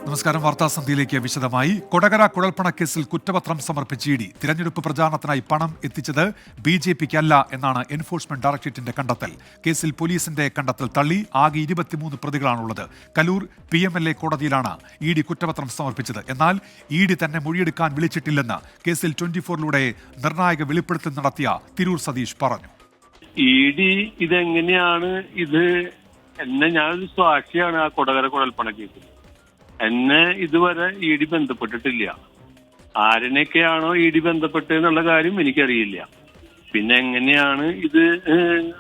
നമസ്കാരം. വാർത്താസന്ധിയിലേക്ക് വിശദമായി. കൊടകര കുഴൽപ്പണക്കേസിൽ കുറ്റപത്രം സമർപ്പിച്ച ഇഡി തിരഞ്ഞെടുപ്പ് പ്രചാരണത്തിനായി പണം എത്തിച്ചത് BJPക്കല്ല എന്നാണ് എൻഫോഴ്സ്മെന്റ് ഡയറക്ടറേറ്റിന്റെ കണ്ടെത്തൽ. കേസിൽ പോലീസിന്റെ കണ്ടെത്തൽ തള്ളി. ആകെ 23 പ്രതികളാണുള്ളത്. കലൂർ PMLA കോടതിയിലാണ് ഇഡി കുറ്റപത്രം സമർപ്പിച്ചത്. എന്നാൽ ഇഡി തന്നെ മൊഴിയെടുക്കാൻ വിളിച്ചിട്ടില്ലെന്ന് കേസിൽ 24ലൂടെ നിർണായക വെളിപ്പെടുത്തൽ നടത്തിയ തിരൂർ സതീഷ് പറഞ്ഞു. ഇഡി ഇതെങ്ങനെയാണ് എന്നെ ഞാനൊരു സാക്ഷിയാണ് ആ കൊടകര കുഴൽപ്പണ കേസിൽ. എന്നെ ഇതുവരെ ഇഡി ബന്ധപ്പെട്ടിട്ടില്ല. ആരിനൊക്കെയാണോ ഇഡി ബന്ധപ്പെട്ടതെന്നുള്ള കാര്യം എനിക്കറിയില്ല. പിന്നെ എങ്ങനെയാണ് ഇത്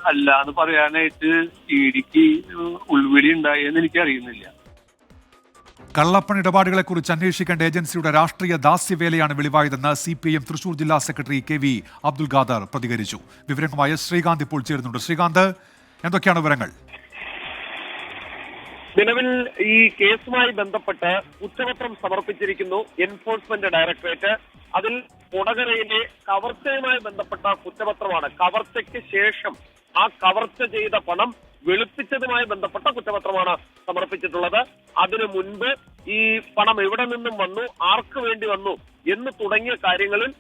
അല്ലാന്ന് പറയാനായിട്ട് ഇഡിക്ക് ഉൾവിളി ഉണ്ടായെന്ന് എനിക്കറിയുന്നില്ല. കള്ളപ്പണ ഇടപാടുകളെക്കുറിച്ച് അന്വേഷിക്കേണ്ട ഏജൻസിയുടെ രാഷ്ട്രീയ ദാസ്യവേലയാണ് വെളിവായതെന്ന് CPIM തൃശൂർ ജില്ലാ സെക്രട്ടറി KV അബ്ദുൽ ഖാദർ പ്രതികരിച്ചു. വിവരങ്ങളുമായി ശ്രീകാന്ത് ഇപ്പോൾ ചേരുന്നുണ്ട്. ശ്രീകാന്ത്, എന്തൊക്കെയാണ് വിവരങ്ങൾ? നിലവിൽ ഈ കേസുമായി ബന്ധപ്പെട്ട് കുറ്റപത്രം സമർപ്പിച്ചിരിക്കുന്നു എൻഫോഴ്സ്മെന്റ് ഡയറക്ടറേറ്റ്. അതിൽ കൊടകരയിലെ കവർച്ചയുമായി ബന്ധപ്പെട്ട കുറ്റപത്രമാണ്. കവർച്ചയ്ക്ക് ശേഷം ആ കവർച്ച ചെയ്ത പണം വെളുപ്പിച്ചതുമായി ബന്ധപ്പെട്ട കുറ്റപത്രമാണ് സമർപ്പിച്ചിട്ടുള്ളത്. അതിനു മുൻപ് ഈ പണം എവിടെ നിന്നും വന്നു, ആർക്ക് വേണ്ടി വന്നു എന്ന് തുടങ്ങിയ കാര്യങ്ങളിൽ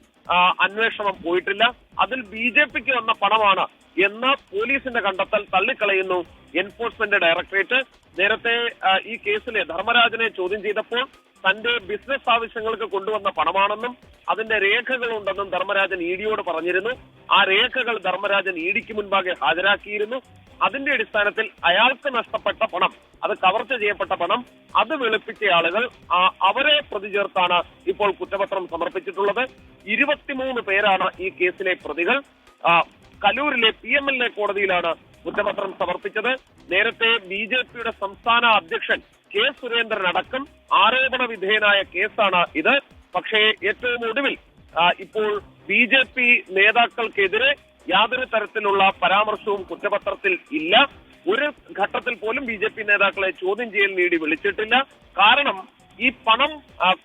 അന്വേഷണം പോയിട്ടില്ല. അതിൽ BJPക്ക് വന്ന പണമാണ് എന്ന പോലീസിന്റെ കണ്ടെത്തൽ തള്ളിക്കളയുന്നു എൻഫോഴ്സ്മെന്റ് ഡയറക്ടറേറ്റ്. നേരത്തെ ഈ കേസിലെ ധർമ്മരാജനെ ചോദ്യം ചെയ്തപ്പോൾ തന്റെ ബിസിനസ് ആവശ്യങ്ങൾക്ക് കൊണ്ടുവന്ന പണമാണെന്നും അതിന്റെ രേഖകളുണ്ടെന്നും ധർമ്മരാജൻ ഇഡിയോട് പറഞ്ഞിരുന്നു. ആ രേഖകൾ ധർമ്മരാജൻ ഇഡിക്ക് മുൻപാകെ ഹാജരാക്കിയിരുന്നു. അതിന്റെ അടിസ്ഥാനത്തിൽ അയാൾക്ക് നഷ്ടപ്പെട്ട പണം, അത് കവർച്ച ചെയ്യപ്പെട്ട പണം, അത് വെളുപ്പിച്ച ആളുകൾ അവരെ പ്രതി ചേർത്താണ് ഇപ്പോൾ കുറ്റപത്രം സമർപ്പിച്ചിട്ടുള്ളത്. 23 പേരാണ് ഈ കേസിലെ പ്രതികൾ. കലൂരിലെ PMLA കോടതിയിലാണ് കുറ്റപത്രം സമർപ്പിച്ചത്. നേരത്തെ BJPയുടെ സംസ്ഥാന അധ്യക്ഷൻ K. സുരേന്ദ്രൻ അടക്കം ആരോപണ വിധേയനായ കേസാണ് ഇത്. പക്ഷേ ഏറ്റവും ഒടുവിൽ ഇപ്പോൾ BJP നേതാക്കൾക്കെതിരെ യാതൊരു തരത്തിലുള്ള പരാമർശവും കുറ്റപത്രത്തിൽ ഇല്ല. ഒരു ഘട്ടത്തിൽ പോലും BJP നേതാക്കളെ ചോദ്യം ചെയ്യൽ നീടി വിളിച്ചിട്ടില്ല. കാരണം ഈ പണം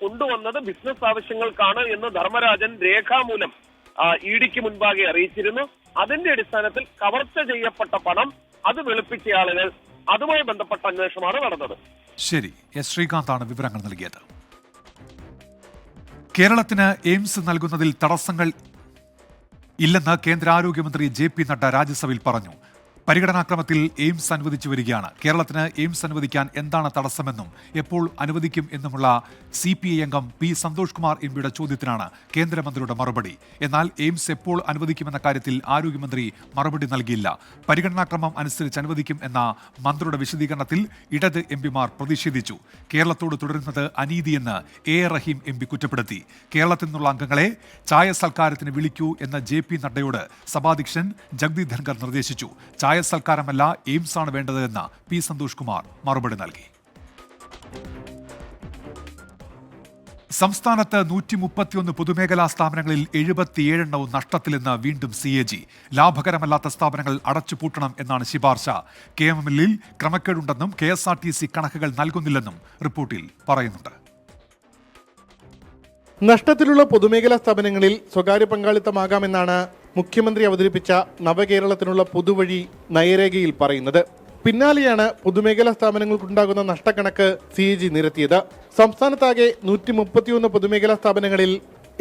കൊണ്ടുവന്നത് ബിസിനസ് ആവശ്യങ്ങൾക്കാണ് എന്ന് ധർമ്മരാജൻ രേഖാമൂലം ഇഡിക്ക് മുൻപാകെ അറിയിച്ചിരുന്നു. അതിന്റെ അടിസ്ഥാനത്തിൽ കവർച്ച ചെയ്യപ്പെട്ട പണം, അത് വെളുപ്പിച്ച ആളുകൾ, അതുമായി ബന്ധപ്പെട്ട അന്വേഷണമാണ് നടന്നത്. ശരി, S. ശ്രീകാന്താണ് വിവരങ്ങൾ നൽകിയത്. കേരളത്തിന് എയിംസ് നൽകുന്നതിൽ തടസ്സങ്ങൾ ഇല്ലെന്ന് കേന്ദ്ര ആരോഗ്യമന്ത്രി JP നഡ്ഡ രാജ്യസഭയിൽ പറഞ്ഞു. പരിഗണനാക്രമത്തിൽ എയിംസ് അനുവദിച്ചു വരികയാണ്. കേരളത്തിന് എയിംസ് അനുവദിക്കാൻ എന്താണ് തടസ്സമെന്നും എപ്പോൾ അനുവദിക്കും എന്നുമുള്ള CPI അംഗം P. സന്തോഷ് കുമാർ MPയുടെ ചോദ്യത്തിനാണ് കേന്ദ്രമന്ത്രിയുടെ മറുപടി. എന്നാൽ എയിംസ് എപ്പോൾ അനുവദിക്കുമെന്ന കാര്യത്തിൽ ആരോഗ്യമന്ത്രി മറുപടി നൽകിയില്ല. പരിഗണനാക്രമം അനുസരിച്ച് അനുവദിക്കും എന്ന മന്ത്രിയുടെ വിശദീകരണത്തിൽ ഇടത് MPമാർ പ്രതിഷേധിച്ചു. കേരളത്തോട് തുടരുന്നത് അനീതിയെന്ന് A. റഹീം MP കുറ്റപ്പെടുത്തി. കേരളത്തിൽ നിന്നുള്ള അംഗങ്ങളെ ചായ സൽക്കാരത്തിന് വിളിക്കൂ എന്ന് JP നഡ്ഡയോട് സഭാധ്യക്ഷൻ ജഗ്ദീപ് ധൻഖർ നിർദ്ദേശിച്ചു. ചായ സൽക്കാരമല്ല, എയിംസ് ആണ് വേണ്ടത് എന്ന് P. സന്തോഷ് കുമാർ മറുപടി നൽകി. സംസ്ഥാനത്ത് 131 പൊതുമേഖലാ സ്ഥാപനങ്ങളിൽ 77 നഷ്ടത്തിലെന്ന് വീണ്ടും CAG. ലാഭകരമല്ലാത്ത സ്ഥാപനങ്ങൾ അടച്ചുപൂട്ടണം എന്നാണ് ശുപാർശ. KMLൽ ക്രമക്കേടുണ്ടെന്നും KSRTC കണക്കുകൾ നൽകുന്നില്ലെന്നും റിപ്പോർട്ടിൽ പറയുന്നുണ്ട്. നഷ്ടത്തിലുള്ള പൊതുമേഖലാ സ്ഥാപനങ്ങളിൽ സ്വകാര്യ പങ്കാളിത്തമാകാമെന്നാണ് മുഖ്യമന്ത്രി അവതരിപ്പിച്ച നവകേരളത്തിനുള്ള പുതുവഴി നയരേഖയിൽ പറയുന്നത്. പിന്നാലെയാണ് പൊതുമേഖലാ സ്ഥാപനങ്ങൾക്കുണ്ടാകുന്ന നഷ്ടക്കണക്ക് CAG നിരത്തിയത്. സംസ്ഥാനത്താകെ 131 പൊതുമേഖലാ സ്ഥാപനങ്ങളിൽ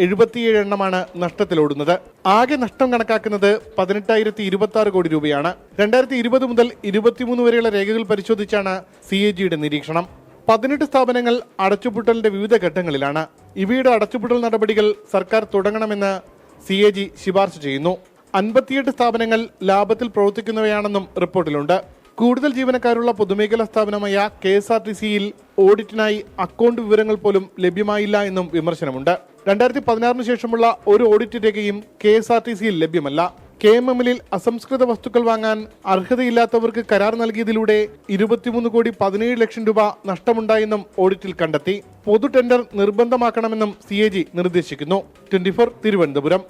77 എണ്ണമാണ് നഷ്ടത്തിലോടുന്നത്. ആകെ നഷ്ടം കണക്കാക്കുന്നത് 18,026 കോടി രൂപയാണ്. 2020 മുതൽ 23 വരെയുള്ള രേഖകൾ പരിശോധിച്ചാണ് CAGയുടെ നിരീക്ഷണം. 18 സ്ഥാപനങ്ങൾ അടച്ചുപൂട്ടലിന്റെ വിവിധ ഘട്ടങ്ങളിലാണ്. ഇവയുടെ അടച്ചുപൂട്ടൽ നടപടികൾ സർക്കാർ തുടങ്ങണമെന്ന് CAG ശുപാർശ ചെയ്യുന്നു. 58 സ്ഥാപനങ്ങൾ ലാഭത്തിൽ പ്രവർത്തിക്കുന്നവയാണെന്നും റിപ്പോർട്ടിലുണ്ട്. കൂടുതൽ ജീവനക്കാരുള്ള പൊതുമേഖലാ സ്ഥാപനമായ KSRTCയിൽ ഓഡിറ്റിനായി അക്കൗണ്ട് വിവരങ്ങൾ പോലും ലഭ്യമായില്ല എന്നും വിമർശനമുണ്ട്. 2016 ശേഷമുള്ള ഒരു ഓഡിറ്റ് രേഖയും KSRTCയിൽ ലഭ്യമല്ല. KMLൽ അസംസ്കൃത വസ്തുക്കൾ വാങ്ങാൻ അർഹതയില്ലാത്തവർക്ക് കരാർ നൽകിയതിലൂടെ 23,17,00,000 രൂപ നഷ്ടമുണ്ടായെന്നും ഓഡിറ്റിൽ കണ്ടെത്തി. പൊതു ടെൻഡർ നിർബന്ധമാക്കണമെന്നും CAG നിർദ്ദേശിക്കുന്നു. 24 തിരുവനന്തപുരം.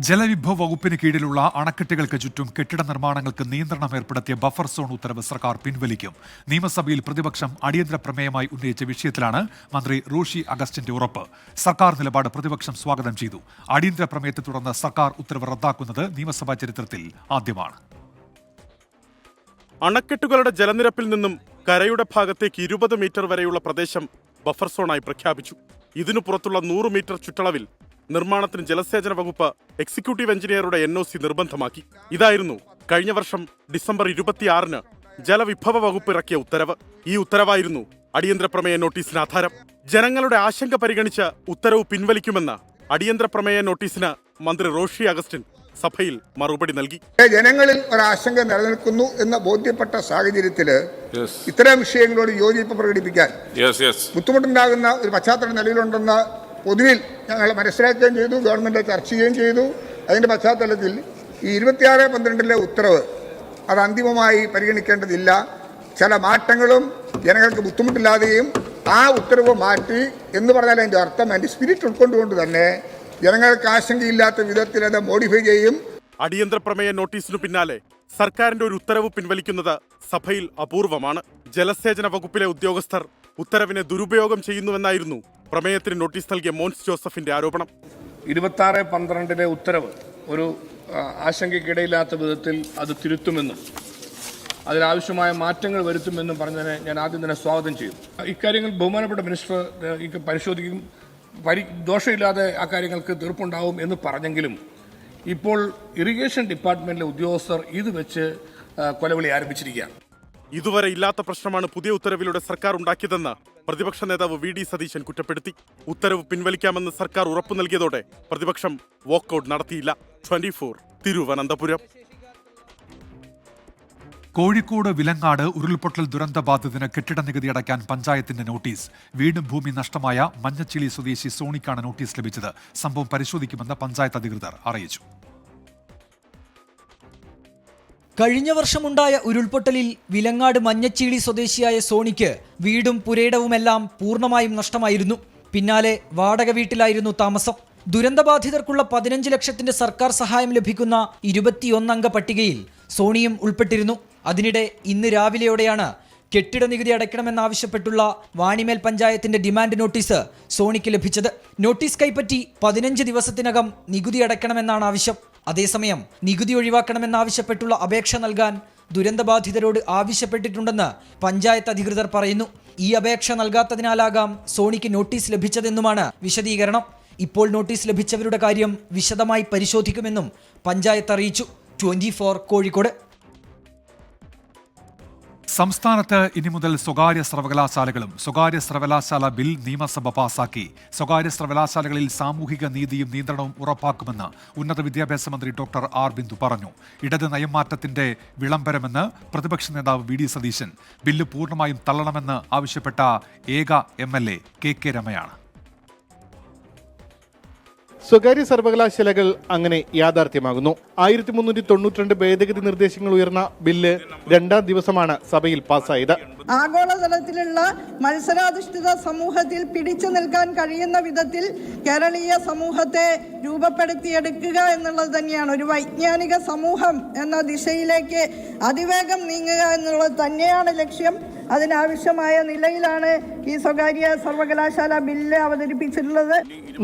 ജലവിഭവ വകുപ്പിന് കീഴിലുള്ള അണക്കെട്ടുകൾക്ക് ചുറ്റും കെട്ടിട നിർമ്മാണങ്ങൾക്ക് നിയന്ത്രണം ഏർപ്പെടുത്തിയ ബഫർ സോൺ ഉത്തരവ് സർക്കാർ പിൻവലിക്കും. നിയമസഭയിൽ പ്രതിപക്ഷം അടിയന്തര പ്രമേയമായി ഉന്നയിച്ച വിഷയത്തിലാണ് മന്ത്രി റോഷി അഗസ്റ്റിന്റെ ഉറപ്പ്. സർക്കാർ നിലപാട് പ്രതിപക്ഷം സ്വാഗതം ചെയ്തു. അടിയന്തര പ്രമേയത്തെ തുടർന്ന് സർക്കാർ ഉത്തരവ് റദ്ദാക്കുന്നത് നിയമസഭാ ചരിത്രത്തിൽ ആദ്യമാണ്. അണക്കെട്ടുകളുടെ ജലനിരപ്പിൽ നിന്നും കരയുടെ ഭാഗത്തേക്ക് 20 മീറ്റർ വരെയുള്ള പ്രദേശം ബഫർ സോണായി പ്രഖ്യാപിച്ചു. ഇതിനു പുറത്തുള്ള 100 മീറ്റർ ചുറ്റളവിൽ നിർമ്മാണത്തിന് ജലസേചന വകുപ്പ് എക്സിക്യൂട്ടീവ് എഞ്ചിനീയറുടെ NOC നിർബന്ധമാക്കി. ഇതായിരുന്നു കഴിഞ്ഞ വർഷം ഡിസംബർ 26-ന് ജലവിഭവ വകുപ്പ് ഇറക്കിയ ഉത്തരവ്. ഈ ഉത്തരവായിരുന്നു അടിയന്തര പ്രമേയ നോട്ടീസിന് ആധാരം. ജനങ്ങളുടെ ആശങ്ക പരിഗണിച്ച് ഉത്തരവ് പിൻവലിക്കുമെന്ന് അടിയന്തര പ്രമേയ നോട്ടീസിന് മന്ത്രി റോഷി അഗസ്റ്റിൻ സഭയിൽ മറുപടി നൽകി. ജനങ്ങളിൽ ഒരാശങ്ക നിലനിൽക്കുന്നു എന്ന് ബോധ്യപ്പെട്ട സാഹചര്യത്തിൽ ഇത്തരം വിഷയങ്ങളോട് യോജിപ്പ് പ്രകടിപ്പിക്കാൻ ബുദ്ധിമുട്ടുണ്ടാകുന്ന ഒരു പശ്ചാത്തല നിലയിലുണ്ടെന്ന് പൊതുവിൽ ഞങ്ങൾ മനസ്സിലാക്കുകയും ചെയ്തു, ഗവൺമെന്റ് ചർച്ച ചെയ്യുകയും ചെയ്തു. അതിന്റെ പശ്ചാത്തലത്തിൽ ഈ 26/12 ഉത്തരവ് അത് അന്തിമമായി പരിഗണിക്കേണ്ടതില്ല. ചില മാറ്റങ്ങളും ജനങ്ങൾക്ക് ബുദ്ധിമുട്ടില്ലാതെയും ആ ഉത്തരവ് മാറ്റി എന്ന് പറഞ്ഞാൽ അതിൻ്റെ അർത്ഥം അതിൻ്റെ സ്പിരിറ്റ് ഉൾക്കൊണ്ടുകൊണ്ട് തന്നെ ജനങ്ങൾക്ക് ആശങ്കയില്ലാത്ത വിധത്തിൽ അത് മോഡിഫൈ ചെയ്യും. അടിയന്തര പ്രമേയ നോട്ടീസിനു പിന്നാലെ സർക്കാരിന്റെ ഒരു ഉത്തരവ് പിൻവലിക്കുന്നത് സഭയിൽ അപൂർവമാണ്. ജലസേചന വകുപ്പിലെ ഉദ്യോഗസ്ഥർ ഉത്തരവിനെ ദുരുപയോഗം ചെയ്യുന്നുവെന്നായിരുന്നു പ്രമേയത്തിന് നോട്ടീസ് നൽകിയ മോൻസ് ജോസഫിന്റെ ആരോപണം. 26/12 ഉത്തരവ് ഒരു ആശങ്കയ്ക്കിടയില്ലാത്ത വിധത്തിൽ അത് തിരുത്തുമെന്നും അതിനാവശ്യമായ മാറ്റങ്ങൾ വരുത്തുമെന്നും പറഞ്ഞതിനെ ഞാൻ ആദ്യം തന്നെ സ്വാഗതം ചെയ്യും. ഇക്കാര്യങ്ങൾ ബഹുമാനപ്പെട്ട മിനിസ്റ്റർ പരിശോധിക്കും, ദോഷമില്ലാതെ ആ കാര്യങ്ങൾക്ക് തീർപ്പുണ്ടാവും എന്ന് പറഞ്ഞെങ്കിലും ഇപ്പോൾ ഇറിഗേഷൻ ഡിപ്പാർട്ട്മെന്റിലെ ഉദ്യോഗസ്ഥർ ഇത് വെച്ച് കൊലവിളി ആരംഭിച്ചിരിക്കുകയാണ്. ഇതുവരെ ഇല്ലാത്ത പ്രശ്നമാണ് പുതിയ ഉത്തരവിലൂടെ സർക്കാർ ഉണ്ടാക്കിയതെന്ന് പ്രതിപക്ഷ നേതാവ് VD സതീശൻ കുറ്റപ്പെടുത്തി. ഉത്തരവ് പിൻവലിക്കാമെന്ന് സർക്കാർ ഉറപ്പു നൽകിയതോടെ പ്രതിപക്ഷം വാക്കൌട്ട് നടത്തിയില്ല. 24 തിരുവനന്തപുരം. കോഴിക്കോട് വിലങ്ങാട് ഉരുൾപൊട്ടൽ ദുരന്തബാധിതന് കെട്ടിട നികുതി അടയ്ക്കാൻ പഞ്ചായത്തിന്റെ നോട്ടീസ്. വീടും ഭൂമി നഷ്ടമായ മഞ്ഞച്ചിളി സ്വദേശി സോണിക്കാണ് നോട്ടീസ് ലഭിച്ചത്. സംഭവം പരിശോധിക്കുമെന്ന് പഞ്ചായത്ത് അധികൃതർ അറിയിച്ചു. കഴിഞ്ഞ വർഷമുണ്ടായ ഉരുൾപൊട്ടലിൽ വിലങ്ങാട് മഞ്ഞച്ചീളി സ്വദേശിയായ സോണിക്ക് വീടും പുരയിടവുമെല്ലാം പൂർണ്ണമായും നഷ്ടമായിരുന്നു. പിന്നാലെ വാടക വീട്ടിലായിരുന്നു താമസം. ദുരന്തബാധിതർക്കുള്ള 15 ലക്ഷത്തിന്റെ സർക്കാർ സഹായം ലഭിക്കുന്ന 21 അംഗ പട്ടികയിൽ സോണിയും ഉൾപ്പെട്ടിരുന്നു. അതിനിടെ ഇന്ന് രാവിലെയോടെയാണ് കെട്ടിട നികുതി അടയ്ക്കണമെന്നാവശ്യപ്പെട്ടുള്ള വാണിമേൽ പഞ്ചായത്തിന്റെ ഡിമാൻഡ് നോട്ടീസ് സോണിക്ക് ലഭിച്ചത്. നോട്ടീസ് കൈപ്പറ്റി 15 ദിവസത്തിനകം നികുതി അടയ്ക്കണമെന്നാണ് ആവശ്യം. അതേസമയം നികുതി ഒഴിവാക്കണമെന്നാവശ്യപ്പെട്ടുള്ള അപേക്ഷ നൽകാൻ ദുരന്തബാധിതരോട് ആവശ്യപ്പെട്ടിട്ടുണ്ടെന്ന് പഞ്ചായത്ത് അധികൃതർ പറയുന്നു. ഈ അപേക്ഷ നൽകാത്തതിനാലാകാം സോണിക്ക് നോട്ടീസ് ലഭിച്ചതെന്നുമാണ് വിശദീകരണം. ഇപ്പോൾ നോട്ടീസ് ലഭിച്ചവരുടെ കാര്യം വിശദമായി പരിശോധിക്കുമെന്നും പഞ്ചായത്ത് അറിയിച്ചു. 24 കോഴിക്കോട്. സംസ്ഥാനത്ത് ഇനി മുതൽ സ്വകാര്യ സർവകലാശാലകളും സ്വകാര്യ സർവകലാശാല ബിൽ നിയമസഭ പാസാക്കി. സ്വകാര്യ സർവകലാശാലകളിൽ സാമൂഹിക നീതിയും നിയന്ത്രണവും ഉറപ്പാക്കുമെന്ന് ഉന്നത വിദ്യാഭ്യാസ മന്ത്രി ഡോക്ടർ ആർ ബിന്ദു പറഞ്ഞു. ഇടത് നയംമാറ്റത്തിന്റെ വിളംബരമെന്ന് പ്രതിപക്ഷ നേതാവ് VD സതീശൻ. ബില്ല് പൂർണ്ണമായും തള്ളണമെന്ന് ആവശ്യപ്പെട്ട ഏക MLA KK രമയാണ്. സ്വകാര്യ സർവകലാശാലകൾ അങ്ങനെ യാഥാർത്ഥ്യമാകുന്നു. 1392 ഭേദഗതി നിർദ്ദേശങ്ങൾ ഉയർന്ന ബില്ല് 2ാം ദിവസമാണ് സഭയിൽ പാസ്സായത്. ആഗോളതലത്തിലുള്ള മത്സരാധിഷ്ഠിത സമൂഹത്തിൽ പിടിച്ചു നിൽക്കാൻ കഴിയുന്ന വിധത്തിൽ കേരളീയ സമൂഹത്തെ രൂപപ്പെടുത്തിയെടുക്കുക എന്നുള്ളത് തന്നെയാണ്. ഒരു വൈജ്ഞാനിക സമൂഹം എന്ന ദിശയിലേക്ക് അതിവേഗം നീങ്ങുക എന്നുള്ളത് തന്നെയാണ് ലക്ഷ്യം. അതിനാവശ്യമായ നിലയിലാണ് ഈ സ്വകാര്യ സർവകലാശാല ബില്ല് അവതരിപ്പിച്ചിട്ടുള്ളത്.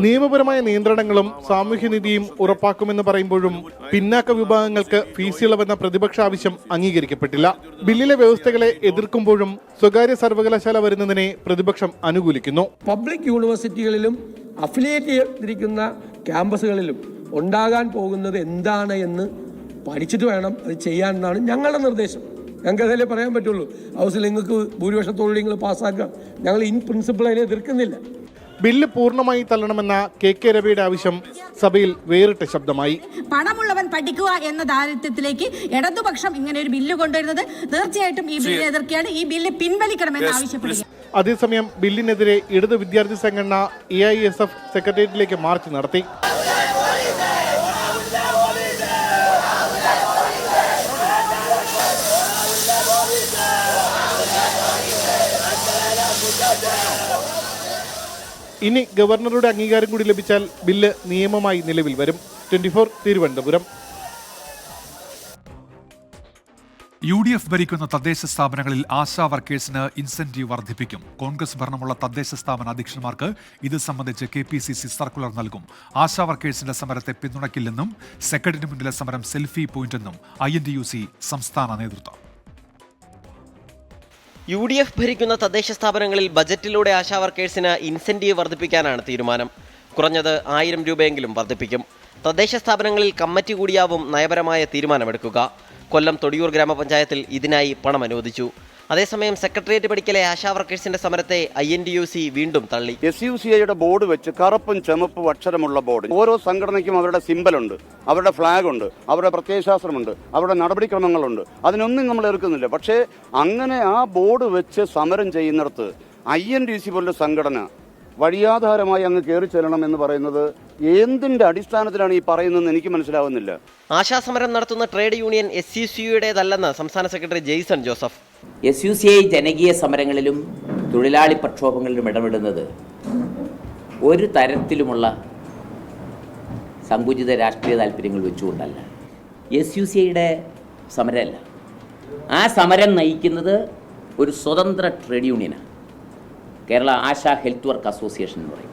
നിയമപരമായ നിയന്ത്രണങ്ങളും സാമൂഹ്യനീതിയും ഉറപ്പാക്കുമെന്ന് പറയുമ്പോഴും പിന്നാക്ക വിഭാഗങ്ങൾക്ക് ഫീസ് ഇളവെന്ന പ്രതിപക്ഷ ആവശ്യം അംഗീകരിക്കപ്പെട്ടില്ല. ബില്ലിലെ വ്യവസ്ഥകളെ എതിർക്കുമ്പോഴും സ്വകാര്യ സർവകലാശാല വരുന്നതിനെ പ്രതിപക്ഷം അനുകൂലിക്കുന്നു. പബ്ലിക് യൂണിവേഴ്സിറ്റികളിലും അഫിലിയേറ്റ് ചെയ്തിരിക്കുന്ന ക്യാമ്പസുകളിലും ഉണ്ടാകാൻ പോകുന്നത് എന്താണ് എന്ന് പഠിച്ചിട്ട് വേണം അത് ചെയ്യാനെന്നാണ് ഞങ്ങളുടെ നിർദ്ദേശം. ഞങ്ങൾക്ക് അതല്ലേ പറയാൻ പറ്റുള്ളൂ. ഹൗസിൽ നിങ്ങൾക്ക് ഭൂരിപക്ഷത്തോടെ നിങ്ങൾ പാസ്സാക്കുക. ഞങ്ങൾ ഇൻ പ്രിൻസിപ്പിൾ അതിനെ എതിർക്കുന്നില്ല. ബില്ല് പൂർണ്ണമായി തള്ളണമെന്ന KK രവിയുടെ ആവശ്യം സഭയിൽ വേറിട്ട ശബ്ദമായി. പണമുള്ളവൻ പഠിക്കുക എന്ന ദാരിദ്ര്യത്തിലേക്ക് ഇടതുപക്ഷം ഇങ്ങനെ ഒരു ബില്ല് കൊണ്ടുവരുന്നത് തീർച്ചയായിട്ടും ഈ ബില്ല് എതിർക്കുകയാണ്. ഈ ബില്ല് പിൻവലിക്കണമെന്ന് ആവശ്യപ്പെടുക. അതേസമയം ബില്ലിനെതിരെ ഇടത് വിദ്യാർത്ഥി സംഘടന AISF സെക്രട്ടേറിയറ്റിലേക്ക് മാർച്ച് നടത്തി. ഇനി ഗവർണറുടെ അംഗീകാരം കൂടി ലഭിച്ചാൽ ബില്ല് നിയമമായി നിലവിൽ വരും. 24 തിരുവനന്തപുരം. UDF ഭരിക്കുന്ന തദ്ദേശ സ്ഥാപനങ്ങളിൽ ആശാ വർക്കേഴ്സിന് ഇൻസെന്റീവ് വർദ്ധിപ്പിക്കും. കോൺഗ്രസ് ഭരണമുള്ള തദ്ദേശ സ്ഥാപന അധ്യക്ഷന്മാർക്ക് ഇത് സംബന്ധിച്ച് KPCC സർക്കുലർ നൽകും. ആശാ വർക്കേഴ്സിന്റെ സമരത്തെ പിന്തുണയ്ക്കില്ലെന്നും സെക്രട്ടറിന് മുന്നിലെ സമരം സെൽഫി പോയിന്റെന്നും INTUC സംസ്ഥാന നേതൃത്വം. UDF ഭരിക്കുന്ന തദ്ദേശ സ്ഥാപനങ്ങളിൽ ബജറ്റിലൂടെ ആശാ വർക്കേഴ്സിന് ഇൻസെന്റീവ് വർദ്ധിപ്പിക്കാനാണ് തീരുമാനം. കുറഞ്ഞത് 1000 രൂപയെങ്കിലും വർദ്ധിപ്പിക്കും. തദ്ദേശ സ്ഥാപനങ്ങളിൽ കമ്മിറ്റി കൂടിയാവും നയപരമായ തീരുമാനമെടുക്കുക. കൊല്ലം തൊടിയൂർ ഗ്രാമപഞ്ചായത്തിൽ ഇതിനായി പണം അനുവദിച്ചു. അതേസമയം സെക്രട്ടേറിയറ്റ് പടിക്കലെ ആശാ വർക്കേഴ്സിന്റെ സമരത്തെ INTUC വീണ്ടും തള്ളി. SUCIയുടെ ബോർഡ് വെച്ച് കറുപ്പും ചുമപ്പും അക്ഷരമുള്ള ബോർഡ്. ഓരോ സംഘടനയ്ക്കും അവരുടെ സിമ്പലുണ്ട്, അവരുടെ ഫ്ലാഗുണ്ട്, അവരുടെ പ്രത്യയശാസ്ത്രമുണ്ട്, അവരുടെ നടപടിക്രമങ്ങളുണ്ട്. അതിനൊന്നും നമ്മൾ എതിർക്കുന്നില്ല. പക്ഷേ അങ്ങനെ ആ ബോർഡ് വെച്ച് സമരം ചെയ്യുന്നിടത്ത് INTUC പോലുള്ള സംഘടന വഴിയാധാരമായി അങ്ങ് കയറി ചെല്ലണം എന്ന് പറയുന്നത് എന്തിന്റെ അടിസ്ഥാനത്തിലാണ് ഈ പറയുന്നതെന്ന് എനിക്ക് മനസ്സിലാവുന്നില്ല. ആശാസമരം നടത്തുന്ന ട്രേഡ് യൂണിയൻ SUCIയുടേതല്ലെന്ന് സംസ്ഥാന സെക്രട്ടറി ജെയ്സൺ ജോസഫ്. SUCI ജനകീയ സമരങ്ങളിലും തൊഴിലാളി പ്രക്ഷോഭങ്ങളിലും ഇടപെടുന്നത് ഒരു തരത്തിലുമുള്ള സങ്കുചിത രാഷ്ട്രീയ താല്പര്യങ്ങൾ വെച്ചുകൊണ്ടല്ല. SUCIയുടെ സമരമല്ല, ആ സമരം നയിക്കുന്നത് ഒരു സ്വതന്ത്ര ട്രേഡ് യൂണിയനാണ്, Kerala Asha health work association എന്ന് പറയും.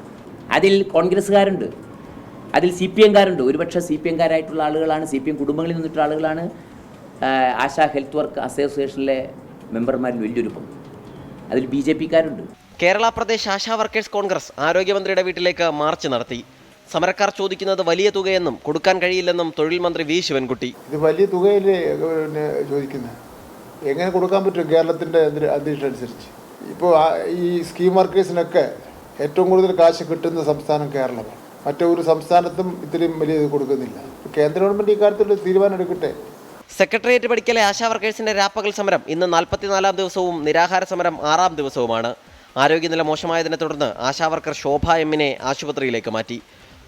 അതിൽ കോൺഗ്രസ്സുകാരുണ്ട്, അതിൽ CPMകാരുണ്ട്. ഒരുപക്ഷെ CPMകാരായിട്ടുള്ള ആളുകളാണ്, CPM കുടുംബങ്ങളിൽ നിന്നിട്ടുള്ള ആളുകളാണ് ആശാ ഹെൽത്ത് വർക്ക് അസോസിയേഷനിലെ മെമ്പർമാരിൽ വലിയൊരു പങ്ക്. അതിൽ BJPക്കാരുണ്ട്. കേരള പ്രദേശ് ആശാ വർക്കേഴ്സ് കോൺഗ്രസ് ആരോഗ്യമന്ത്രിയുടെ വീട്ടിലേക്ക് മാർച്ച് നടത്തി. സമരക്കാർ ചോദിക്കുന്നത് വലിയ തുകയെന്നും കൊടുക്കാൻ കഴിയില്ലെന്നും തൊഴിൽ മന്ത്രി V ശിവൻകുട്ടി. ഇത് വലിയ തുകയല്ലേ ചോദിക്കുന്നത്, എങ്ങനെ കൊടുക്കാൻ പറ്റും കേരളത്തിൻ്റെ അന്തരീക്ഷം അനുസരിച്ച്? ഇപ്പോൾ ഈ സ്കീം വർക്കേഴ്സിനൊക്കെ ഏറ്റവും കൂടുതൽ കാശ് കിട്ടുന്ന സംസ്ഥാനം കേരളമാണ്. മറ്റൊരു സംസ്ഥാനത്തും ഇത്രയും വലിയ ഇത് കൊടുക്കുന്നില്ല. കേന്ദ്ര ഗവൺമെൻറ് ഇക്കാര്യത്തിൽ തീരുമാനം എടുക്കട്ടെ. സെക്രട്ടേറിയറ്റ് പടിക്കലെ ആശാ വർക്കേഴ്സിന്റെ രാപ്പകൽ സമരം ഇന്ന് 44-ാം ദിവസവും നിരാഹാര സമരം 6-ാം ദിവസവുമാണ്. ആരോഗ്യനില മോശമായതിനെ തുടർന്ന് ആശാ വർക്കർ ശോഭ M-നെ ആശുപത്രിയിലേക്ക് മാറ്റി.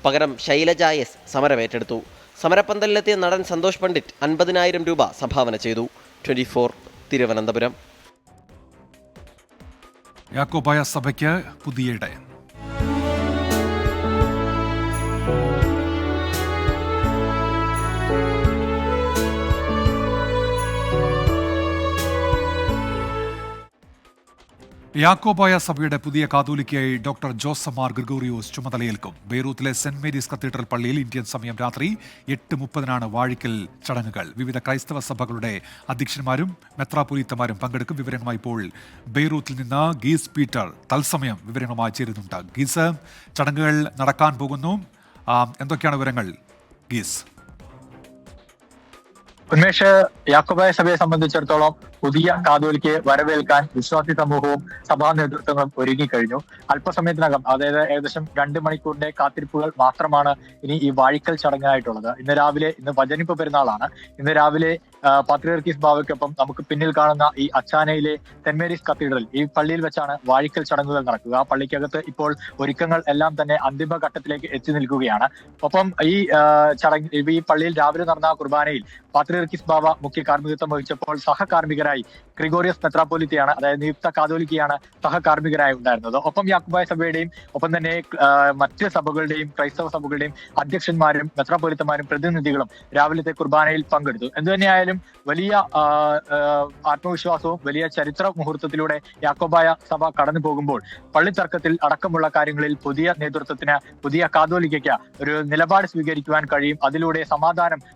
പകരം ശൈലജ S സമരം ഏറ്റെടുത്തു. സമരപ്പന്തലിലെത്തിയ നടൻ സന്തോഷ് പണ്ഡിറ്റ് 50,000 രൂപ സംഭാവന ചെയ്തു. 24 തിരുവനന്തപുരം. യാക്കോബായ സഭയ്ക്ക് പുതിയ ഇടയൻ. യാക്കോബായ സഭയുടെ പുതിയ കാതോലിക്കയായി ഡോക്ടർ ജോസഫ് മാർ ഗ്രിഗോറിയോസ് ചുമതലയേൽക്കും. ബെയ്റൂത്തിലെ സെന്റ് മേരീസ് കത്തീഡ്രൽ പള്ളിയിൽ ഇന്ത്യൻ സമയം രാത്രി 8:30 വാഴിക്കൽ ചടങ്ങുകൾ. വിവിധ ക്രൈസ്തവ സഭകളുടെ അധ്യക്ഷന്മാരും മെത്രാപ്പൊലീത്തമാരും പങ്കെടുക്കും. വിവരങ്ങളുമായി ഇപ്പോൾ ബെയ്റൂത്തിൽ നിന്ന് ഗീസ് പീറ്റർ തത്സമയം വിവരങ്ങളുമായി ചേരുന്നുണ്ട്. ഗീസ്, ചടങ്ങുകൾ നടക്കാൻ പോകുന്നു, എന്തൊക്കെയാണ് വിവരങ്ങൾ ഗീസ്? ഉന്മേഷ്, യാക്കോബായ സഭയെ സംബന്ധിച്ചിടത്തോളം പുതിയ കാതോലിക്കയെ വരവേൽക്കാൻ വിശ്വാസി സമൂഹവും സഭാ നേതൃത്വങ്ങളും ഒരുങ്ങിക്കഴിഞ്ഞു. അല്പസമയത്തിനകം, അതായത് ഏകദേശം 2 മണിക്കൂറിന്റെ കാത്തിരിപ്പുകൾ മാത്രമാണ് ഇനി ഈ വാഴിക്കൽ ചടങ്ങായിട്ടുള്ളത്. ഇന്ന് വചനിപ്പ് പെരുന്നാളാണ്. ഇന്ന് രാവിലെ പാത്രിയർക്കീസ് ബാവയ്ക്കൊപ്പം നമുക്ക് പിന്നിൽ കാണുന്ന ഈ അച്ചാനയിലെ സെന്റ് മേരീസ് കത്തീഡ്രൽ, ഈ പള്ളിയിൽ വെച്ചാണ് വാഴിക്കൽ ചടങ്ങുകൾ നടക്കുക. ആ പള്ളിക്കകത്ത് ഇപ്പോൾ ഒരുക്കങ്ങൾ എല്ലാം തന്നെ അന്തിമഘട്ടത്തിലേക്ക് എത്തി നിൽക്കുകയാണ്. ഒപ്പം ഈ പള്ളിയിൽ രാവിലെ നടന്ന കുർബാനയിൽ പാത്രിയർക്കീസ് ബാവ മുഖ്യ കാർമ്മികത്വം വഹിച്ചപ്പോൾ സഹകാർമ്മികരായി ഗ്രിഗോറിയസ് മെത്രാപ്പൊലീത്തയാണ്, അതായത് നിയുക്ത കാതോലിക്കയാണ് സഹകാർമ്മികരായി ഉണ്ടായിരുന്നത്. ഒപ്പം യാക്കോബായ സഭയുടെയും ഒപ്പം തന്നെ മറ്റ് സഭകളുടെയും ക്രൈസ്തവ സഭകളുടെയും അധ്യക്ഷന്മാരും മെത്രാപ്പൊലീത്തമാരും പ്രതിനിധികളും രാവിലത്തെ കുർബാനയിൽ പങ്കെടുത്തു. എന്തുതന്നെയായാലും വലിയ ആത്മവിശ്വാസവും വലിയ ചരിത്ര മുഹൂർത്തത്തിലൂടെ യാക്കോബായ സഭ കടന്നു പോകുമ്പോൾ പള്ളിത്തർക്കത്തിൽ അടക്കമുള്ള കാര്യങ്ങളിൽ പുതിയ നേതൃത്വത്തിന്, പുതിയ കാതോലിക്കയ്ക്ക് ഒരു നിലപാട് സ്വീകരിക്കുവാൻ കഴിയും. അതിലൂടെ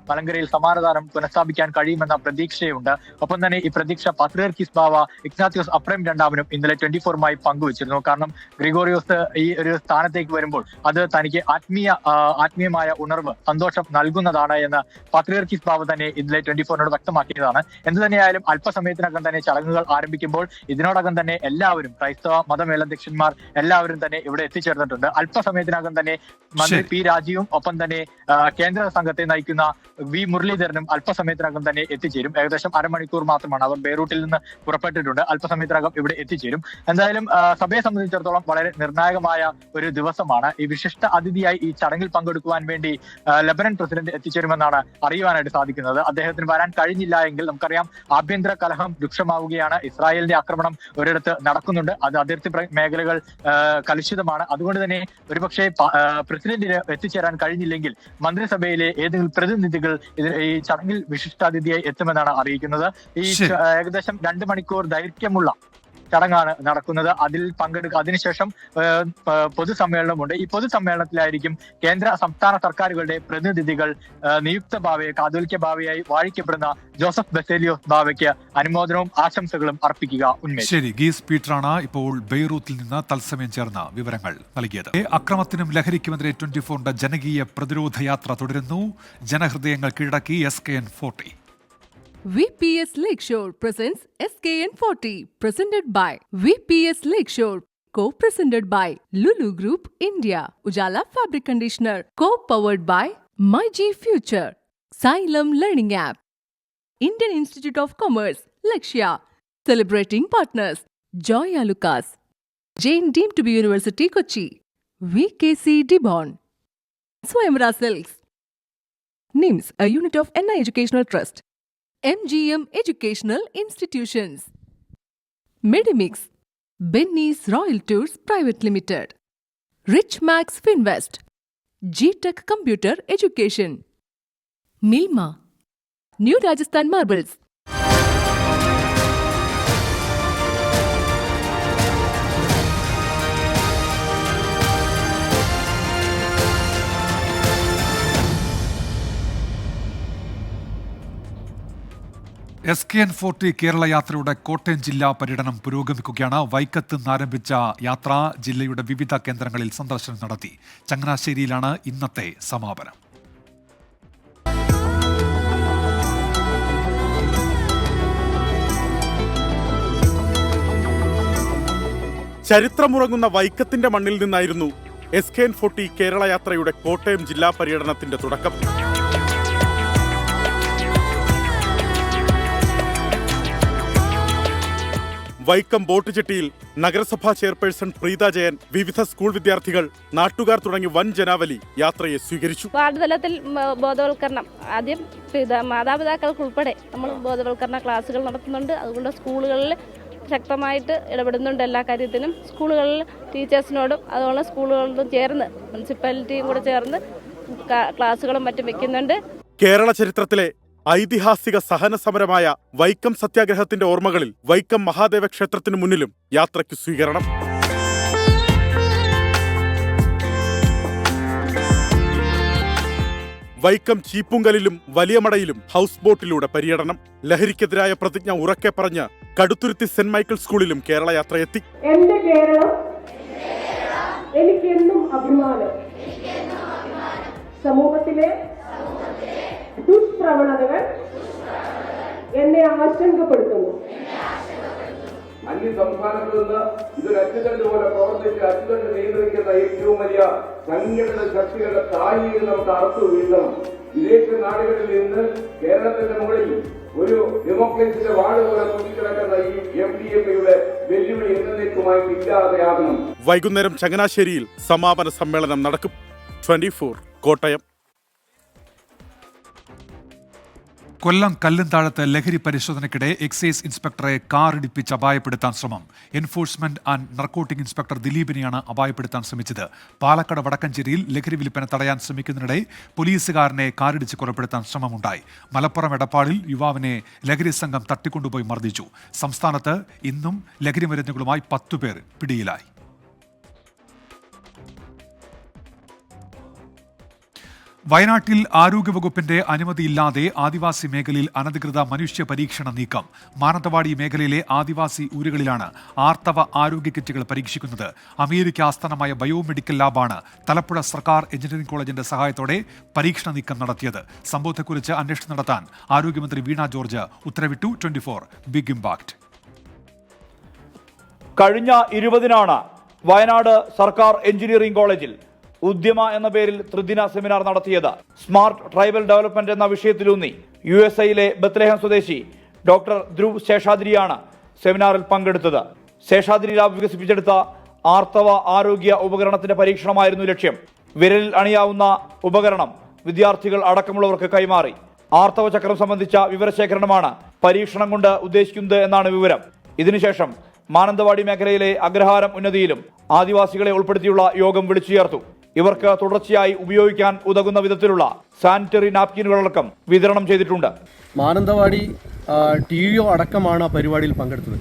മലങ്കരയിൽ സമാധാനം പുനഃസ്ഥാപിക്കാൻ കഴിയുമെന്ന പ്രതീക്ഷയുണ്ട്. ഒപ്പം തന്നെ ഈ പ്രതീക്ഷ പാത്രിയർക്കീസ് ബാവ ഇഗ്നാത്യോസ് അപ്രേം രണ്ടാമനും ഇന്നലെ 24 പങ്കുവച്ചിരുന്നു. കാരണം ഗ്രിഗോറിയോസ് ഈ ഒരു സ്ഥാനത്തേക്ക് വരുമ്പോൾ അത് തനിക്ക് ആത്മീയമായ ഉണർവ്, സന്തോഷം നൽകുന്നതാണ് എന്ന് പാത്രിയർക്കീസ് ബാവ തന്നെ ഇന്നലെ 24 വ്യക്തമാക്കിയതാണ്. എന്തു തന്നെയായാലും അല്പസമയത്തിനകം തന്നെ ചടങ്ങുകൾ ആരംഭിക്കുമ്പോൾ ഇതിനോടകം തന്നെ എല്ലാവരും, ക്രൈസ്തവ മതമേലധ്യക്ഷന്മാർ എല്ലാവരും തന്നെ ഇവിടെ എത്തിച്ചേർന്നിട്ടുണ്ട്. അല്പസമയത്തിനകം തന്നെ മന്ത്രി P രാജീവും ഒപ്പം തന്നെ കേന്ദ്ര സംഘത്തെ നയിക്കുന്ന V മുരളീധരനും അല്പസമയത്തിനകം തന്നെ എത്തിച്ചേരും. ഏകദേശം അരമണിക്കൂർ മാത്രമാണ് അവർ ബെയ്റൂട്ടിൽ നിന്ന് പുറപ്പെട്ടിട്ടുണ്ട്. അല്പസമയത്തിനകം ഇവിടെ എത്തിച്ചേരും. എന്തായാലും സഭയെ സംബന്ധിച്ചിടത്തോളം വളരെ നിർണായകമായ ഒരു ദിവസമാണ്. ഈ വിശിഷ്ട അതിഥിയായി ഈ ചടങ്ങിൽ പങ്കെടുക്കുവാൻ വേണ്ടി ലെബനൻ പ്രസിഡന്റ് എത്തിച്ചേരുമെന്നാണ് അറിയുവാനായിട്ട് സാധിക്കുന്നത്. അദ്ദേഹത്തിന് വരാൻ കഴിഞ്ഞില്ല എങ്കിൽ നമുക്കറിയാം ആഭ്യന്തര കലഹം രൂക്ഷമാവുകയാണ്. ഇസ്രായേലിന്റെ ആക്രമണം ഒരിടത്ത് നടക്കുന്നുണ്ട്. അത് അതിർത്തി മേഖലകൾ കലുഷിതമാണ്. അതുകൊണ്ട് തന്നെ ഒരുപക്ഷെ പ്രസിഡന്റിന് എത്തിച്ചേരാൻ കഴിഞ്ഞില്ലെങ്കിൽ മന്ത്രിസഭയിലെ ഏതെങ്കിലും പ്രതിനിധികൾ ഈ ചടങ്ങിൽ വിശിഷ്ടാതിഥിയായി എത്തുമെന്നാണ് അറിയിക്കുന്നത്. ഈ ഏകദേശം 2 മണിക്കൂർ ദൈർഘ്യമുള്ള ചടങ്ങാണ് നടക്കുന്നത്. അതിൽ പങ്കെടുക്കുക. അതിനുശേഷം പൊതുസമ്മേളനമുണ്ട്. ഈ പൊതുസമ്മേളനത്തിലായിരിക്കും കേന്ദ്ര സംസ്ഥാന സർക്കാരുകളുടെ പ്രതിനിധികൾ നിയുക്ത ബാവയെ കാതോലിക്ക ബാവയായി വാഴിക്കപ്പെടുന്ന ജോസഫ് ബസേലിയോസ് ബാവയ്ക്ക് അനുമോദനവും ആശംസകളും അർപ്പിക്കുക. ശരി, ഗീസ് പീറ്ററാണ് ഇപ്പോൾ ബെയ്റൂത്തിൽ നിന്ന് തത്സമയം ചേർന്ന വിവരങ്ങൾ നൽകിയത്. അക്രമത്തിനും ലഹരിക്കുമെതിരെ 24ന്റെ ജനകീയ പ്രതിരോധ യാത്ര തുടരുന്നു. ജനഹൃദയങ്ങൾ കീഴടക്കി SKN40. VPS Lakeshore presents SKN40, presented by VPS Lakeshore, co-presented by Lulu Group India, Ujala Fabric Conditioner, co-powered by MyG Future, Xylem Learning App, Indian Institute of Commerce, Lakshya, celebrating partners, Joya Lucas, Jain deemed to be University Kochi, VKC Dibon, Swayamvara Silks, NIMS, a unit of NI Educational Trust, MGM Educational Institutions, Medimix, Benny's Royal Tours Private Limited, Rich Max Finvest, G-Tech Computer Education, Milma, New Rajasthan Marbles. SKN40 Kerala യാത്രയുടെ കോട്ടയം ജില്ലാ പര്യടനം പുരോഗമിക്കുകയാണ്. വൈക്കത്ത് നിന്ന് ആരംഭിച്ച യാത്ര ജില്ലയുടെ വിവിധ കേന്ദ്രങ്ങളിൽ സന്ദർശനം നടത്തി. ചങ്ങനാശ്ശേരിയിലാണ് ഇന്നത്തെ സമാപനം. ചരിത്രമുറങ്ങുന്ന വൈക്കത്തിന്റെ മണ്ണിൽ നിന്നായിരുന്നു SKN40 കേരള യാത്രയുടെ കോട്ടയം ജില്ലാ പര്യടനത്തിന്റെ തുടക്കം. വൈക്കം ബോട്ട് ജെട്ടിയിൽ നഗരസഭാ ചെയർപേഴ്സൺ പ്രീത ജയൻ, വിവിധ സ്കൂൾ വിദ്യാർത്ഥികൾ, നാട്ടുകാർ തുടങ്ങി വൻ ജനാവലി യാത്രയെ സ്വീകരിച്ചു. വാർഡ് തലത്തിൽ ബോധവൽക്കരണം ആദ്യം മാതാപിതാക്കൾക്ക് ഉൾപ്പെടെ നമ്മൾ ബോധവൽക്കരണ ക്ലാസുകൾ നടത്തുന്നുണ്ട്. അതുകൊണ്ട് സ്കൂളുകളിൽ ശക്തമായിട്ട് ഇടപെടുന്നുണ്ട് എല്ലാ കാര്യത്തിനും. സ്കൂളുകളിൽ ടീച്ചേഴ്സിനോടും അതുപോലെ സ്കൂളുകളോടും ചേർന്ന് മുനിസിപ്പാലിറ്റിയും കൂടെ ചേർന്ന് ക്ലാസുകളും മറ്റും വെക്കുന്നുണ്ട്. കേരള ചരിത്രത്തിലെ ഐതിഹാസിക സഹന സമരമായ വൈക്കം സത്യാഗ്രഹത്തിന്റെ ഓർമ്മകളിൽ വൈക്കം മഹാദേവ ക്ഷേത്രത്തിനു മുന്നിലും യാത്രയ്ക്ക് സ്വീകരണം. വൈക്കം ചീപ്പുങ്കലിലും വലിയമടയിലും ഹൗസ് ബോട്ടിലൂടെ പര്യടനം. ലഹരിക്കെതിരായ പ്രതിജ്ഞ ഉറക്കെ പറഞ്ഞ് കടുത്തുരുത്തി സെന്റ് മൈക്കിൾ സ്കൂളിലും കേരള യാത്രയെത്തി. എന്റെ കേരളം എനിക്കെന്നും അഭിമാനം. സമൂഹത്തിലെ ദുഷ്പ്രവണതകൾ എന്നെ ആശങ്കപ്പെടുത്തുന്നു. അന്യ സംസ്ഥാനത്ത് നിന്ന് ഇതൊരു അച്ചുതണ്ട് പോലെ പ്രവർത്തിച്ച് അച്ചുതണ്ട് നിയന്ത്രിക്കുന്ന ഏറ്റവും വലിയ സംഘടന ശക്തികളുടെ താഴിയിൽ നമുക്ക് അറുത്തു വീഴ്ത്തണം. വിദേശ നാടുകളിൽ നിന്ന് കേരളത്തിന്റെ മുകളിൽ ഒരു ഡെമോക്രസിയുടെ വാട് പോലെ നോക്കിക്കിടക്കുന്ന ഈ FDMയുടെ വെല്ലുവിളി എന്നേക്കുമായി ഇല്ലാതെയാകണം. വൈകുന്നേരം ചങ്ങനാശ്ശേരിയിൽ സമാപന സമ്മേളനം നടക്കും. 24 കോട്ടയം. കൊല്ലം കല്ലുംതാഴത്ത് ലഹരി പരിശോധനയ്ക്കിടെ എക്സൈസ് ഇൻസ്പെക്ടറെ കാറിടിപ്പിച്ച് അപായപ്പെടുത്താൻ ശ്രമം. എൻഫോഴ്സ്മെന്റ് ആൻഡ് നർക്കോട്ടിക് ഇൻസ്പെക്ടർ ദിലീപിനെയാണ് അപായപ്പെടുത്താൻ ശ്രമിച്ചത്. പാലക്കാട് വടക്കഞ്ചേരിയിൽ ലഹരി വിൽപ്പന തടയാൻ ശ്രമിക്കുന്നതിനിടെ പോലീസുകാരനെ കാറിടിച്ച് കൊലപ്പെടുത്താൻ ശ്രമമുണ്ടായി. മലപ്പുറം എടപ്പാളിൽ യുവാവിനെ ലഹരി സംഘം തട്ടിക്കൊണ്ടുപോയി മർദ്ദിച്ചു. സംസ്ഥാനത്ത് ഇന്നും ലഹരി മരുന്നുകളുമായി 10 പേർ പിടിയിലായി. വയനാട്ടിൽ ആരോഗ്യവകുപ്പിന്റെ അനുമതിയില്ലാതെ ആദിവാസി മേഖലയിൽ അനധികൃത മനുഷ്യ പരീക്ഷണ നീക്കം. മാനന്തവാടി മേഖലയിലെ ആദിവാസി ഊരുകളിലാണ് ആർത്തവ ആരോഗ്യ കിറ്റുകൾ പരീക്ഷിക്കുന്നത്. അമേരിക്ക ആസ്ഥാനമായ ബയോമെഡിക്കൽ ലാബാണ് തലപ്പുഴ സർക്കാർ എഞ്ചിനീയറിംഗ് കോളേജിന്റെ സഹായത്തോടെ പരീക്ഷണ നീക്കം നടത്തിയത്. സംഭവത്തെക്കുറിച്ച് അന്വേഷണം നടത്താൻ ആരോഗ്യമന്ത്രി വീണ ജോർജ് ഉത്തരവിട്ടു. 24 ബിഗ് ഇമ്പാക്ട്. കഴിഞ്ഞ 20-നാണ് വയനാട് സർക്കാർ എഞ്ചിനീയറിംഗ് കോളേജിൽ ഉദ്യമ എന്ന പേരിൽ ത്രിദിന സെമിനാർ നടത്തിയത്. സ്മാർട്ട് ട്രൈബൽ ഡെവലപ്മെന്റ് എന്ന വിഷയത്തിലൂന്നി USA-യിലെ ബത്ലഹേം സ്വദേശി ഡോക്ടർ ധ്രുവ് ശേഷാദ്രിയാണ് സെമിനാറിൽ പങ്കെടുത്തത്. ശേഷാദ്രി ലാബ് വികസിപ്പിച്ചെടുത്ത ആർത്തവ ആരോഗ്യ ഉപകരണത്തിന്റെ പരീക്ഷണമായിരുന്നു ലക്ഷ്യം. വിരലിൽ അണിയാവുന്ന ഉപകരണം വിദ്യാർത്ഥികൾ അടക്കമുള്ളവർക്ക് കൈമാറി. ആർത്തവ ചക്രം സംബന്ധിച്ച വിവരശേഖരണമാണ് പരീക്ഷണം കൊണ്ട് ഉദ്ദേശിക്കുന്നത് എന്നാണ് വിവരം. ഇതിനുശേഷം മാനന്തവാടി മേഖലയിലെ അഗ്രഹാരം ഉന്നതിയിലും ആദിവാസികളെ ഉൾപ്പെടുത്തിയുള്ള യോഗം വിളിച്ചു ചേർത്തു. ഇവർക്ക് തുടർച്ചയായി ഉപയോഗിക്കാൻ ഉതകുന്ന വിധത്തിലുള്ള സാനിറ്ററി നാപ്കിനുകളടക്കം വിതരണം ചെയ്തിട്ടുണ്ട്. മാനന്തവാടി TO അടക്കമാണ് ആ പരിപാടിയിൽ പങ്കെടുത്തത്.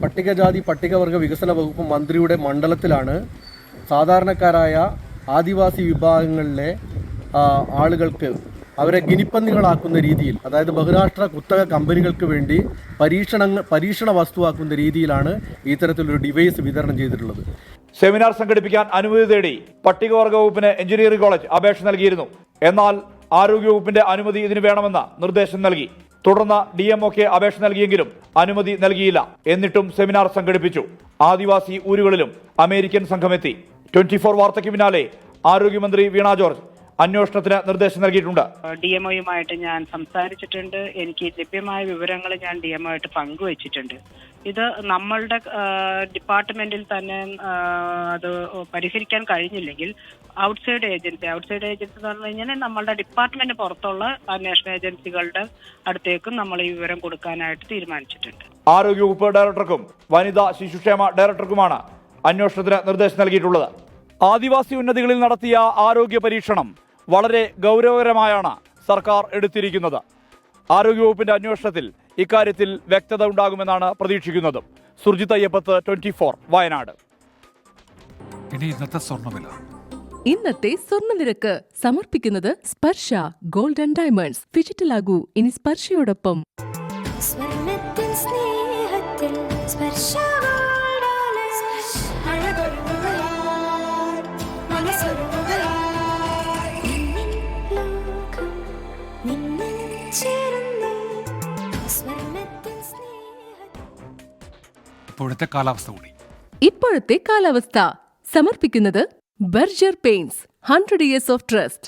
പട്ടികജാതി പട്ടികവർഗ വികസന വകുപ്പ് മന്ത്രിയുടെ മണ്ഡലത്തിലാണ് സാധാരണക്കാരായ ആദിവാസി വിഭാഗങ്ങളിലെ ആളുകൾക്ക് അവരെ ഗിനിപ്പന്നികളാക്കുന്ന രീതിയിൽ, അതായത് ബഹുരാഷ്ട്ര കുത്തക കമ്പനികൾക്ക് വേണ്ടി പരീക്ഷണ വസ്തുവാക്കുന്ന രീതിയിലാണ് ഇത്തരത്തിലൊരു ഡിവൈസ് വിതരണം ചെയ്തിട്ടുള്ളത്. സെമിനാർ സംഘടിപ്പിക്കാൻ അനുമതി തേടി പട്ടികവർഗ വകുപ്പിന് എഞ്ചിനീയറിംഗ് കോളേജ് അപേക്ഷ നൽകിയിരുന്നു. എന്നാൽ ആരോഗ്യവകുപ്പിന്റെ അനുമതി ഇതിന് വേണമെന്ന് നിർദ്ദേശം നൽകി. തുടർന്ന് DMOക്ക് അപേക്ഷ നൽകിയെങ്കിലും അനുമതി നൽകിയില്ല. എന്നിട്ടും സെമിനാർ സംഘടിപ്പിച്ചു. ആദിവാസി ഊരുകളിലും അമേരിക്കൻ സംഘമെത്തി. 24 വാർത്തയ്ക്ക് പിന്നാലെ ആരോഗ്യമന്ത്രി വീണ ജോർജ് അന്വേഷണത്തിന് നിർദ്ദേശം നൽകിയിട്ടുണ്ട്. DMOയുമായിട്ട് ഞാൻ സംസാരിച്ചിട്ടുണ്ട്. എനിക്ക് ലഭ്യമായ വിവരങ്ങൾ ഞാൻ DMOയായിട്ട് പങ്കുവച്ചിട്ടുണ്ട്. ഇത് നമ്മളുടെ ഡിപ്പാർട്ട്മെന്റിൽ തന്നെ അത് പരിഹരിക്കാൻ കഴിഞ്ഞില്ലെങ്കിൽ ഔട്ട്സൈഡ് ഏജൻസി എന്ന് പറഞ്ഞു കഴിഞ്ഞാൽ നമ്മളുടെ ഡിപ്പാർട്ട്മെന്റ് പുറത്തുള്ള അന്വേഷണ ഏജൻസികളുടെ അടുത്തേക്കും നമ്മൾ ഈ വിവരം കൊടുക്കാനായിട്ട് തീരുമാനിച്ചിട്ടുണ്ട്. ആരോഗ്യവകുപ്പ് ഡയറക്ടർക്കും വനിതാ ശിശുക്ഷേമ ഡയറക്ടർക്കുമാണ് അന്വേഷണത്തിന് നിർദ്ദേശം നൽകിയിട്ടുള്ളത്. ആദിവാസി ഉന്നതികളിൽ നടത്തിയ ആരോഗ്യ പരീക്ഷണം വളരെ ഗൗരവകരമായാണ് സർക്കാർ എടുത്തിരിക്കുന്നത്. ആരോഗ്യവകുപ്പിന്റെ അന്വേഷണത്തിൽ ഇക്കാര്യത്തിൽ വ്യക്തത ഉണ്ടാകുമെന്നാണ് പ്രതീക്ഷിക്കുന്നത്. സുർജിത് അയ്യപ്പത്ത്, 24 വയനാട്. ഇനി ഇന്നത്തെ സ്വർണ്ണവില. ഇന്നത്തെ സ്വർണ്ണനിരക്ക് സമർപ്പിക്കുന്നത് സ്പർശ ഗോൾഡ് ആൻഡ് ഡയമണ്ട്സ്. ഡിജിറ്റലാകൂ ഇനി സ്പർശയോടൊപ്പം. ഇപ്പോഴത്തെ കാലാവസ്ഥ സമർപ്പിക്കുന്നത് Berger paints 100 years of trust.